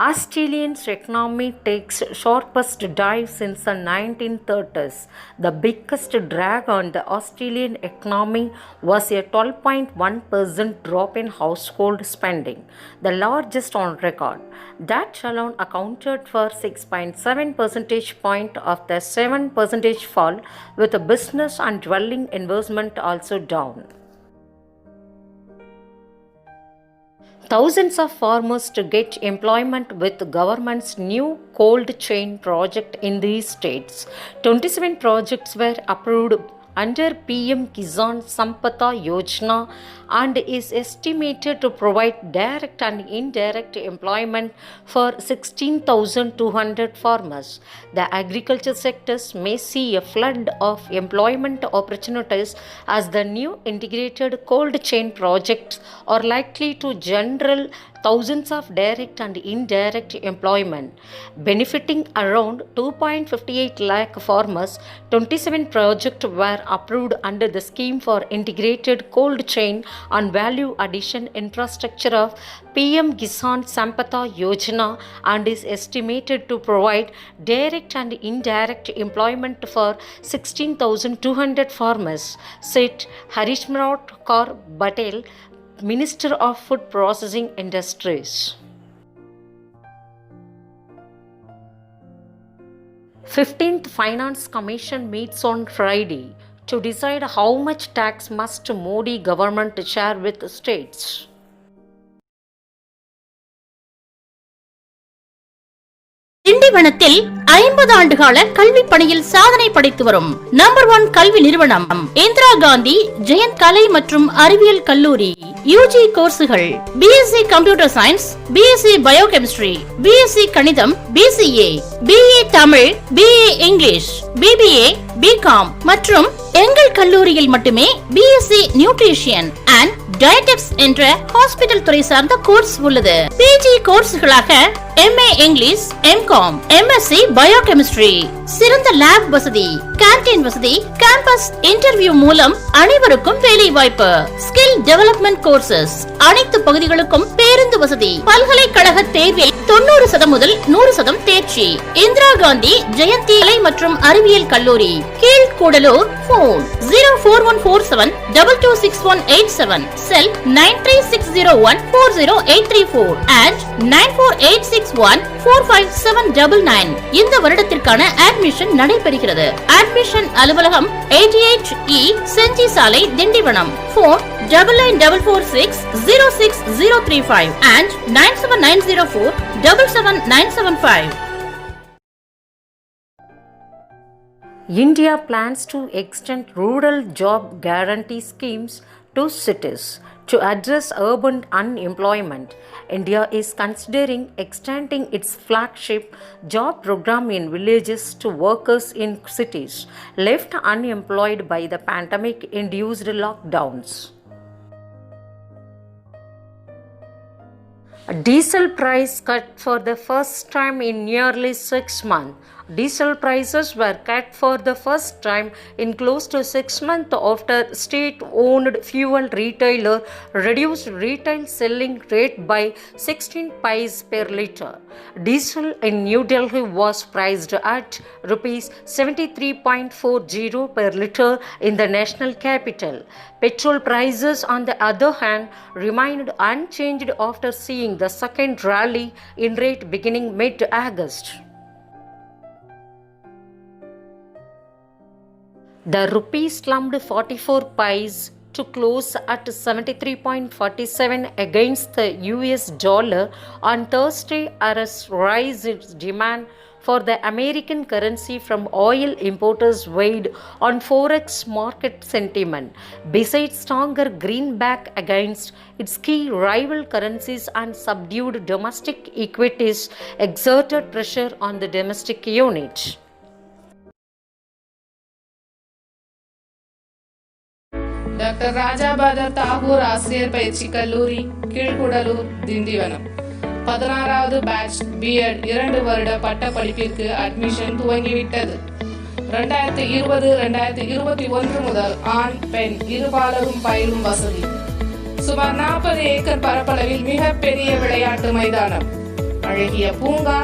Australia's economy takes sharpest dive since the 1930s. The biggest drag on the Australian economy was a 12.1% drop in household spending, the largest on record. That alone accounted for 6.7 percentage point of the 7 percentage fall, with business and dwelling investment also down. Thousands of farmers to get employment with the government's new cold chain project in these states. 27 projects were approved under PM Kisan Sampada Yojana and is estimated to provide direct and indirect employment for 16,200 farmers. The agriculture sectors may see a flood of employment opportunities as the new integrated cold chain projects are likely to generate thousands of direct and indirect employment, benefiting around 2.58 lakh farmers. 27 projects were approved under the scheme for integrated cold chain and value addition infrastructure of PM Kisan Sampada Yojana and is estimated to provide direct and indirect employment for 16,200 farmers, said Harishmrat Kaur Patel, Minister of Food Processing Industries. 15th Finance Commission meets on Friday to decide how much tax must Modi government share with states. திண்டிவனத்தில் 50 ஆண்டுகால கல்வி பணியில் சாதனை படைத்து வரும் number 1 கல்வி நிறுவனம் இந்திரா காந்தி ஜெயந்த் கலை மற்றும் அறிவியல் கல்லூரி. யூஜி கோர்சுகள் BSc computer science, BSc biochemistry, BSc கணிதம், BCA, BA Tamil, BA English, BBA, BCom மற்றும் எங்கள் கல்லூரியில் மட்டுமே பிஎஸ்சி நியூட்ரிஷியன் அண்ட் டயட்டெக்ஸ் என்ற ஹாஸ்பிட்டல் துறை சார்ந்த கோர்ஸ் உள்ளது. பிஜி கோர்ஸ்களாக MA English, MCOM, MSc biochemistry, சிறந்த லேப் வசதி, கேண்டீன் வசதி, கேம்பஸ் இன்டர்வியூ மூலம் அனைவருக்கும் வேலை வாய்ப்பு, ஸ்கில் டெவலப்மெண்ட் கோர்சஸ், அனைத்து பகுதிகளுக்கும் பேருந்து வசதி, பல்கலைக்கழக தேர்வில் 90% முதல் 100% தேர்ச்சி. இந்திரா காந்தி ஜெயந்தி கலை மற்றும் அறிவியல் கல்லூரி, கீழ்கூடலூர். Phone 04147 226187, sell 9360140834 and 9486145799. இந்த வருடத்திற்கான அட்மிஷன் நடைபெறுகிறது. அட்மிஷன் அலுவலகம் 88E செஞ்சி சாலை, Tindivanam. Phone 9944606035 and 97904779975. India plans to extend rural job guarantee schemes to cities to address urban unemployment. India is considering extending its flagship job program in villages to workers in cities left unemployed by the pandemic-induced lockdowns. Diesel price cut for the first time in nearly 6 months. Diesel prices were cut for the first time in close to 6 months after state-owned fuel retailer reduced retail selling rate by 16 paise per litre. Diesel in New Delhi was priced at rupees 73.40 per litre in the national capital. Petrol prices, on the other hand, remained unchanged after seeing the second rally in rate beginning mid-August. The rupee slumped 44 paise to close at 73.47 against the US dollar on Thursday as rise in demand for the American currency from oil importers weighed on forex market sentiment. Besides stronger greenback against its key rival currencies and subdued domestic equities exerted pressure on the domestic unit. Doctor Rajabathar Thakur ஆசிரியர் பயிற்சி கல்லூரி, கீழ்குடலூர், திண்டிவனம். 16வது batch BEd 2 வருட பட்ட படிப்பிற்கு admission துவங்கிவிட்டது. 2020-2021 முதல் ஆண் பெண் இருபாலரும் பயிலும் வசதி. சுமார் 40 ஏக்கர் பரப்பளவில் மிகப்பெரிய விளையாட்டு மைதானம், அழகிய பூங்கா,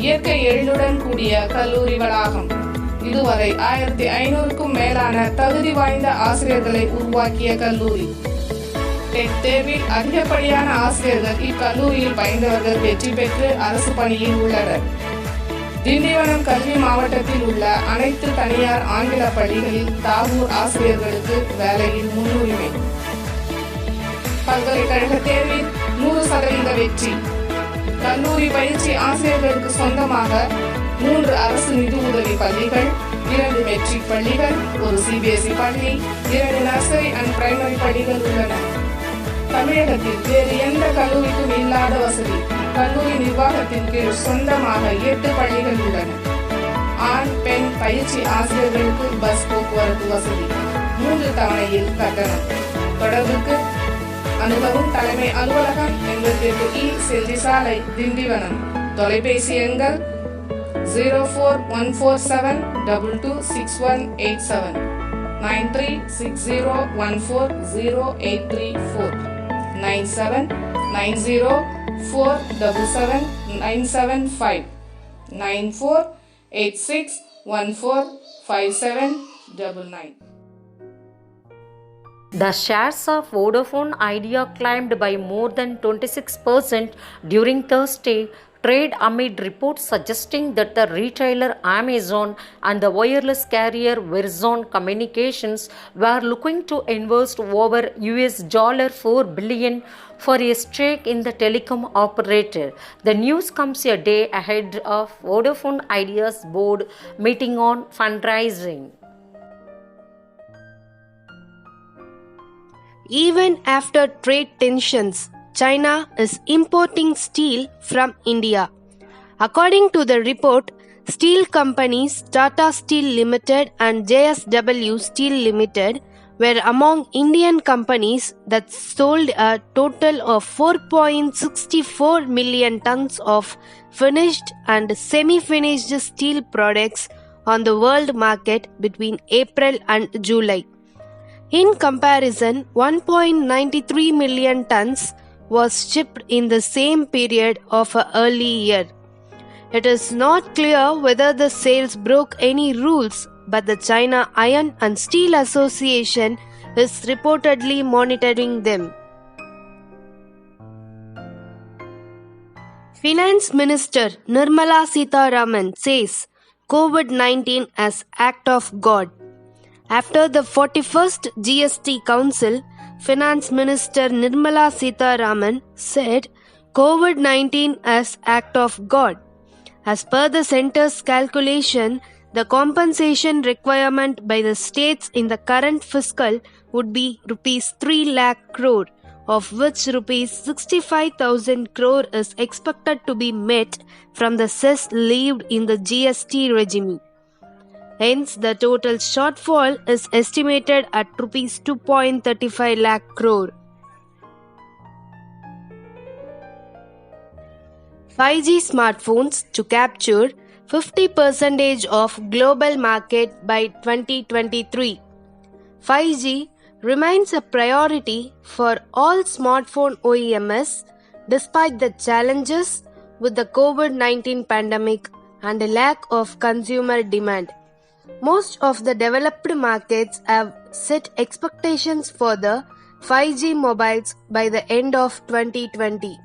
இயற்கை எழிலுடன் கூடிய கல்லூரி வளாகம். இதுவரை 1500க்கும் மேலான தகுதி வாய்ந்த ஆசிரியர்களை உருவாக்கிய கல்லூரி. டெட் தேர்வில் அதிகப்படியான ஆசிரியர்கள் இக்கல்லூரியில் பயின்றவர்கள் வெற்றி பெற்று அரசு பணியில் உள்ளனர். திண்டிவனம் கல்வி மாவட்டத்தில் உள்ள அனைத்து தனியார் ஆங்கில பள்ளிகளில் தாகூர் ஆசிரியர்களுக்கு வேலையில் முன்னுரிமை. பல்கலைக்கழக தேர்வில் 100% வெற்றி. கல்லூரி பயிற்சி ஆசிரியர்களுக்கு சொந்தமாக 3 அரசு நிதி உதவி பள்ளிகள், 2 மெட்ரிக் பள்ளிகள், 1 CBSE பள்ளி, 2 நர்சரி அண்ட் பிரைமரி பள்ளிகள் உள்ளன. தமிழகத்தில் வேறு எந்த கல்லூரிக்கும் இல்லாத வசதி. கல்லூரி நிர்வாகத்தின் கீழ் சொந்தமாக 8 பள்ளிகள் உள்ளன. ஆண் பெண் பயிற்சி ஆசிரியர்களுக்கு பஸ் போக்குவரத்து வசதி. 3 தவணையில் கட்டணம். தொடர்புக்கு அனுபவம் தலைமை அலுவலகம் 88E செல்வி சாலை, திண்டிவனம். தொலைபேசி எண்கள் 04147226187 9360140834 9790477975 9486145799. The shares of Vodafone Idea climbed by more than 26% during Thursday trade amid reports suggesting that the retailer Amazon and the wireless carrier Verizon Communications were looking to invest over $4 billion for a stake in the telecom operator. The news comes a day ahead of Vodafone Idea's board meeting on fundraising. Even after trade tensions, China is importing steel from India. According to the report, steel companies Tata Steel Limited and JSW Steel Limited were among Indian companies that sold a total of 4.64 million tons of finished and semi-finished steel products on the world market between April and July. In comparison, 1.93 million tons was shipped in the same period of an early year. It is not clear whether the sales broke any rules, but the China Iron and Steel Association is reportedly monitoring them. Finance Minister Nirmala Sitharaman says COVID-19 as act of God. After the 41st GST Council, Finance Minister Nirmala Sitharaman said COVID-19 as act of God. As per the centre's calculation, the compensation requirement by the states in the current fiscal would be rupees 3 lakh crore, of which rupees 65,000 crore is expected to be met from the cess levied in the GST regime. Hence, the total shortfall is estimated at rupees 2.35 lakh crore. 5G smartphones to capture 50% of global market by 2023. 5G remains a priority for all smartphone OEMs despite the challenges with the COVID-19 pandemic and a lack of consumer demand. Most of the developed markets have set expectations for the 5G mobiles by the end of 2020.